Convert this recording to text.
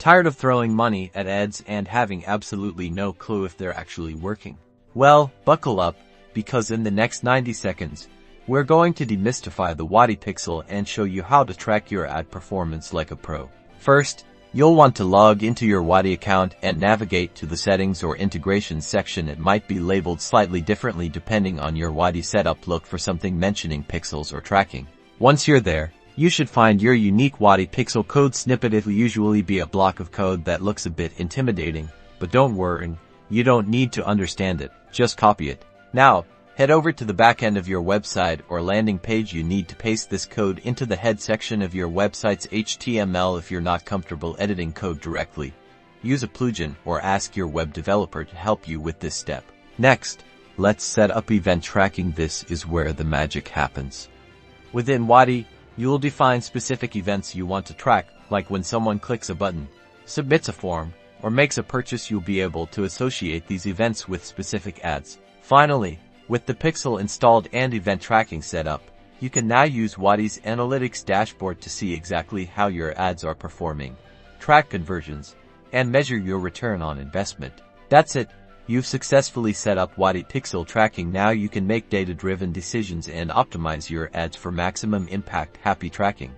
Tired of throwing money at ads and having absolutely no clue if they're actually working? Well, buckle up, because in the next 90 seconds, we're going to demystify the Wati Pixel and show you how to track your ad performance like a pro. First, you'll want to log into your Wati account and navigate to the Settings or Integrations section. It might be labeled slightly differently depending on your Wati setup. Look for something mentioning pixels or tracking. Once you're there, you should find your unique Wati Pixel code snippet. It will usually be a block of code that looks a bit intimidating, but don't worry, you don't need to understand it, just copy it. Now, head over to the back end of your website or landing page. You need to paste this code into the head section of your website's HTML. If you're not comfortable editing code directly, use a plugin or ask your web developer to help you with this step. Next, let's set up event tracking. This is where the magic happens. Within Wati, you'll define specific events you want to track, like when someone clicks a button, submits a form, or makes a purchase. You'll be able to associate these events with specific ads. Finally, with the Pixel installed and event tracking set up, you can now use Wati's analytics dashboard to see exactly how your ads are performing, track conversions, and measure your return on investment. That's it. You've successfully set up Wati Pixel tracking. Now you can make data-driven decisions and optimize your ads for maximum impact. Happy tracking.